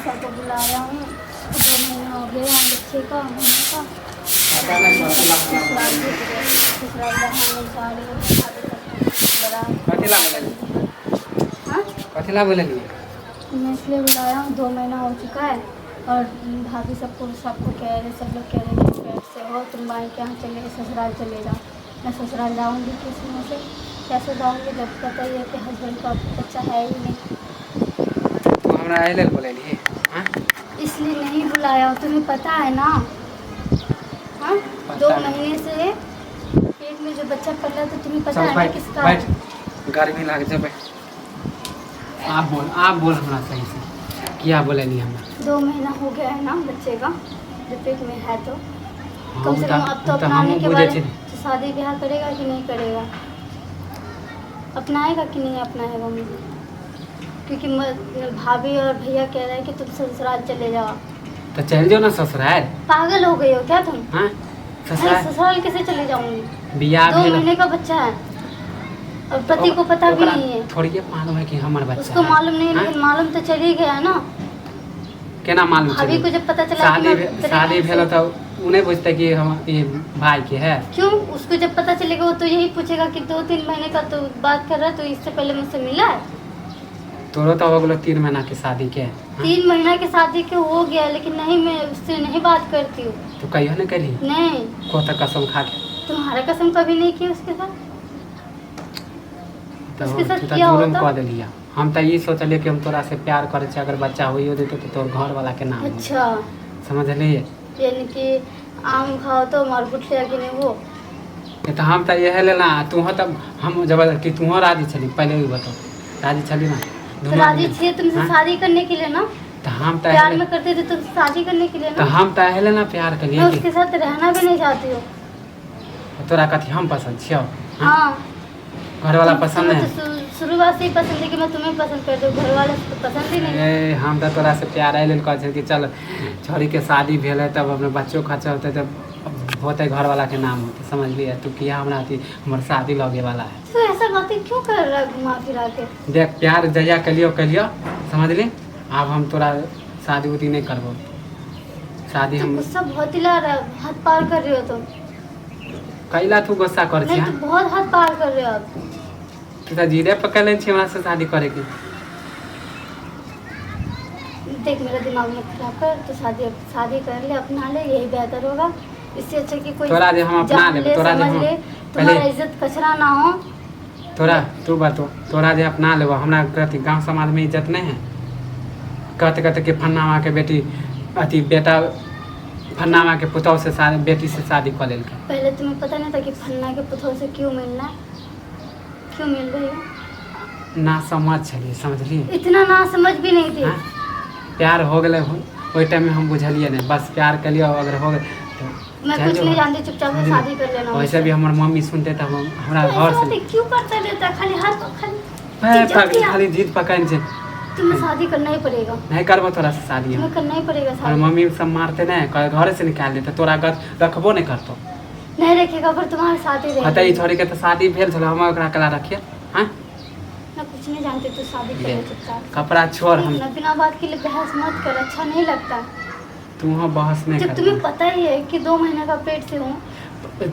सबको बुला रहा हूँ। 2 महीने हो गए हैं बच्चे का होने का। ससुराल जहाँ नहीं जा रही हूँ कथिला बोले मैं इसलिए बुलाया हूँ। 2 महीना हो चुका है और भाभी सबको कह रहे, सब लोग कह रहे हैं पेट से हो, तुम भाई के यहाँ चले ससुराल चले जाओ। मैं ससुराल जाऊँगी किस मुँह से, कैसे जाऊँगी जब पता ही है कि हस्बैंड का बच्चा है ही नहीं। तो हमरा आइले बोले इसलिए नहीं बुलाया, तुम्हें पता है ना। हाँ 2 महीने से पेट में जो बच्चा पल रहा है तो तुम्हें पता है ना किसका है। गर्मी लग जाए। आप बोल हमरा सही से क्या बोले नहीं हमरा। 2 महीना हो गया है ना बच्चे का जो पेट में है, तो हाँ, कम से कम अब तो अपनाने के बाद तो शादी ब्याह करेगा कि नहीं करेगा, अपनाएगा कि नहीं अपनाएगा मुझे। क्योंकि भाभी और भैया कह रहे हैं कि तुम ससुराल चले जाओ। तो चल जाओ ना ससुराल। पागल हो गए हो क्या तुम? हाँ ससुराल कैसे चले जाऊंगी? बियाह 2 महीने का बच्चा है और पति को पता भी नहीं है। थोड़ी मालूम है कि हमारा बच्चा उसको मालूम नहीं है, लेकिन मालूम तो चल ही गया ना। केना मालूम भाभी को जब पता चला शादी भेल तो उन्हें पूछते कि हम ये भाई के है। क्यों? उसको जब पता चलेगा वो तो यही पूछेगा कि 2-3 महीने का तो बात कर रहा है, तो इससे पहले मुझसे मिला है। तोरो तो हो गलो 3 महीना की शादी के। 3 महीना की शादी के हो गया, लेकिन नहीं मैं उससे नहीं बात करती हूँ। तो कहियो न करी नहीं को तक कसम खा के। तुम्हारा कसम कभी नहीं की उसके साथ। तो उसके साथ तू क्या जुलुम होता? कह देलिया। हम तो ये सोचलिए कि हम तोरा से प्यार करे छे, अगर बच्चा होइयो देते तो तोर घर वाला के नाम। अच्छा समझलिए, यानी कि आम खाओ तो मार बुठिया कि नहीं वो। तो हम तो यह लेना तू हो तब हम जबरदस्ती तू हो राजी छली पहले भी बताओ राजी छली ना। तो राजी छे तुमसे शादी करने के लिए ना। तो हम तो प्यार में करते थे तुम शादी करने के लिए ना। तो हम तो अहले ना प्यार कर लिए। मैं उसके साथ रहना भी नहीं चाहती हूँ। तोरा कथी हम पसंद छियो? हाँ घर वाला पसंद है। शुरुआत से ही पसंद है कि मैं तुम्हें पसंद करती हूँ, घर वाले तो पसंद ही नहीं है। हम तो तोरा से प्यार आए कहे कि चल छोरी के शादी भेल है तब अपने बच्चों खर्चा होते तब होते घर वाला के नाम होते। समझ लिया तू किया हमरा हमार शादी लगे वाला है। तो ऐसा बातें क्यों कर रहा है घुमा फिरा के? देख प्यार जया कलियो समझ ली। अब हम तोरा शादी उदी नहीं करबो। शादी हम गुस्सा बहुत हिला रहा है, हाथ पार कर रहे हो तुम। कैला तू गुस्सा कर नहीं तो बहुत हाथ पार कर रहे हो आप। तू तो जीरे पकड़ ले हमरा से शादी करे की। देख मेरा दिमाग मत खराब कर, तो शादी कर ले, अपना ले, यही बेहतर होगा। इससे अच्छा कि कोई तोरा जे हम अपना ले तोरा जे हम तुम्हारा इज्जत कचरा ना हो। तोरा तू बातो तोरा जे अपना लेबो हमरा कथी गांव समाज में इज्जत नहीं है। कहते कि फन्नावा के बेटी अति बेटा फन्नावा के पुतौ से बेटी से शादी कर लेल। पहले तुम्हें पता नहीं था कि फन्ना के पुतौ से क्यों मिलना, क्यों मिल रही हो? ना समझ छलिए समझली। इतना ना समझ भी नहीं थी। प्यार हो गए वही टाइम में हम बुझलिए नहीं, बस प्यार कर लिया अगर हो गए तो मैं कुछ नहीं जानती, चुपचाप से शादी कर लेना। वैसे भी हमार मम्मी सुनते थे हमरा घर से क्यों करता रहता खाली हाथ खाली जीत पकड़ से। तुम्हें शादी करना ही पड़ेगा। नहीं करबो तोरा से शादी हम करना ही पड़ेगा और शादी। मम्मी सब मारते नहीं घर से निकाल देते तोरा घर रखबो नहीं करतो। नहीं रखेगा पर तुम्हारे साथ ही रहेगा। बताइए छोड़ी के तो शादी भेल छल हम ओकरा कला रखिए। हां मैं कुछ नहीं जानती, तू शादी कर ले चुपचाप। कपड़ा छोड़ हम बिना बात के लिए बहस मत कर, अच्छा नहीं लगता। तू हो बहस नहीं कर। जब तुम्हें पता ही है कि 2 महीने का पेट से हूँ।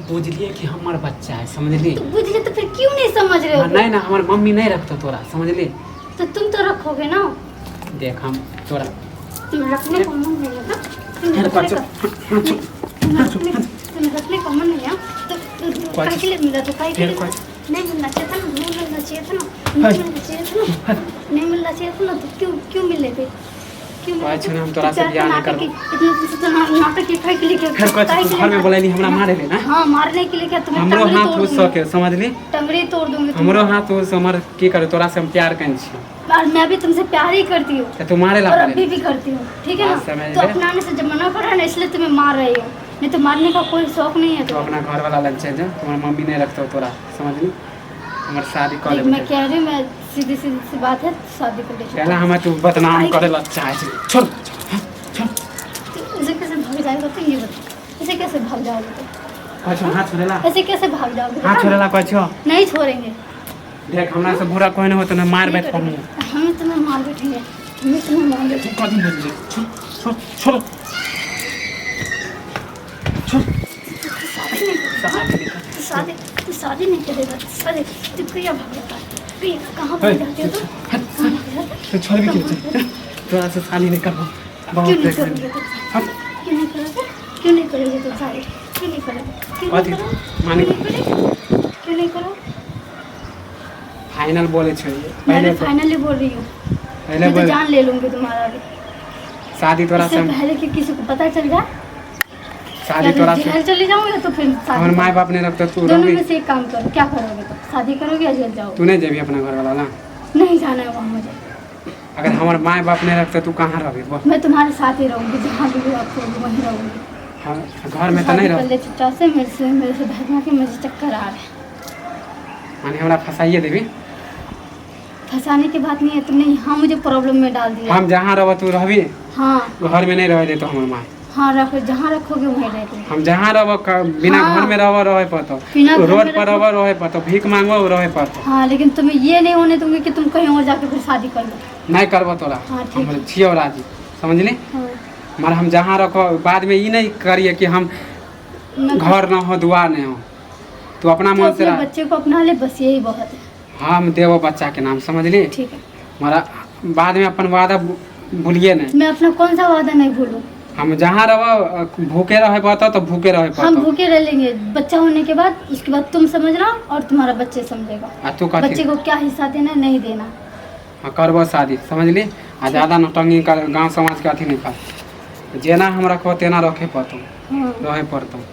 बुझ लिए कि हमार बच्चा है समझ ली। तो बुझ लिए तो फिर क्यों नहीं समझ रहे हो? नहीं ना हमार मम्मी नहीं रखतो तोरा समझ ली। तो तुम तो रखोगे ना। देख हम तोरा तुम रखने को मन नहीं है ना। तुम रखने को मन नहीं है तो काहे के लिए मिला? तो काहे के लिए नहीं मिलना चाहिए था ना, नहीं मिलना चाहिए था ना, नहीं मिलना चाहिए था ना, नहीं मिलना चाहिए था ना, तो क्यों मिले थे? क्यों हम तोरा से बियाह नहीं करब। इतना नाटक के काहे के लिए फिर घर में बोले नहीं हमरा मारे ले ना। हां मारने के लिए क्या तुम्हें हमरो हाथ उस के समझ ली। टंगड़ी तोड़ दूंगी। हमरो हाथ उस हमर की करे तोरा से हम प्यार कन छी और मैं भी तुमसे प्यार ही करती हूँ। तो तुम्हारे ला और अभी भी करती हूँ, ठीक है ना? तो अपनाने से जब मना कर रहा है ना, इसलिए तुम्हें मार रही हो, नहीं तो मारने का कोई शौक नहीं है। तो अपना घर वाला लग जाए तुम्हारी मम्मी नहीं रखता तोरा समझ ली। हमार शादी कर ले। मैं कह रही हूँ, मैं सीधी सी बात है, शादी कर ले। पहला हम तू बदनाम करे ला चाहे छोड़ छोड़। ऐसे कैसे भाग जाएगा तो ये बता, ऐसे कैसे भाग जाओगे तो? अच्छा हाथ छोड़ेला, ऐसे कैसे भाग जाओगे? हाथ छोड़ेला कछो नहीं छोड़ेंगे। देख हमरा से बुरा कोई नहीं हो तो ना मार बैठ पड़नी। हम तुम्हें मार बैठेंगे। तुम इतना मांगे थे। कौन बोल रही? छोड़ छोड़ छोड़ शादी तू शादी नहीं करेगा। शादी तू क्या भागता है? कहाँ भाग जाते हो तुम? तो छोड़ भी क्यों? थोड़ा सा शादी नहीं करवा क्यों नहीं करोगे तुम? क्यों नहीं करोगे? क्यों नहीं करोगे तुम शादी? क्यों नहीं करोगे? क्यों नहीं करोगे? क्यों नहीं करो? फाइनल बोले छोड़िए। मैं फाइनली बोल रही हूँ। पहले मैं तो बोल जान ले लूँगी तुम्हारा भी। शादी तोरा इससे से पहले कि किसी को पता चल जाए शादी तोरा से जेल चली जाऊँगी तो फिर हमारे शादी माँ बाप ने रखता तू दोनों रहोगी में से एक काम करो। क्या करोगे तुम? शादी करोगे या जेल जाओगे? तू नहीं जेबी अपना घर वाला ना नहीं जाना है वहाँ मुझे। अगर हमारे माँ बाप ने रखता तू कहाँ रहोगी बोल मैं तुम्हारे साथ ही रहूँगी। जहाँ भी आप रहोगे वहीं रहूँगी। हाँ, घर में तो नहीं रहो चुपचाप से मेरे से भागना के मुझे चक्कर आ रहे हैं। माने हमरा फंसाइए देवी। फंसाने की बात नहीं है। तुमने यहाँ मुझे प्रॉब्लम में डाल दिया। हम जहाँ रहो तू रहबी हाँ घर में नहीं रह दे तो हमारे माँ हाँ रखो। जहाँ रखोगे वहीं रहते। हम जहाँ रहो बिना हाँ। घर में रहे पड़तो बिना घर रोड में पर रहो। रहे पड़तो भीख मांगो रहे पड़तो हाँ लेकिन तुम्हें ये नहीं होने दूंगी कि तुम कहीं और जाके फिर शादी कर लो। नहीं करबो तोरा हाँ, ठीक हम है। छियो राजी समझली हाँ, मगर हम जहाँ रखो बाद में ये नहीं करिए कि हम मैं घर न हो दुआ नहीं हो तू अपना तो मन से अपने रह। बच्चे को अपना ले बस यही बहुत है। हम देवो बच्चा के नाम समझली ठीक है। हमारा बाद में अपन वादा भूलिए नहीं मैं अपना कौन सा वादा नहीं भूलूं। हम जहाँ रहो भूखे रहे पड़ता तो भूखे रहे हम पड़ता भूखे रह लेंगे बच्चा होने के बाद। उसके बाद तुम समझना और तुम्हारा बच्चे समझेगा। आ तू बच्चे कथी को क्या हिस्सा देना नहीं देना। हाँ करबो शादी समझली आ ज़्यादा नौटंगी कर गाँव समाज के अथी नहीं कर जेना हम रखो तेना रखे पड़तो हाँ रहे पड़तो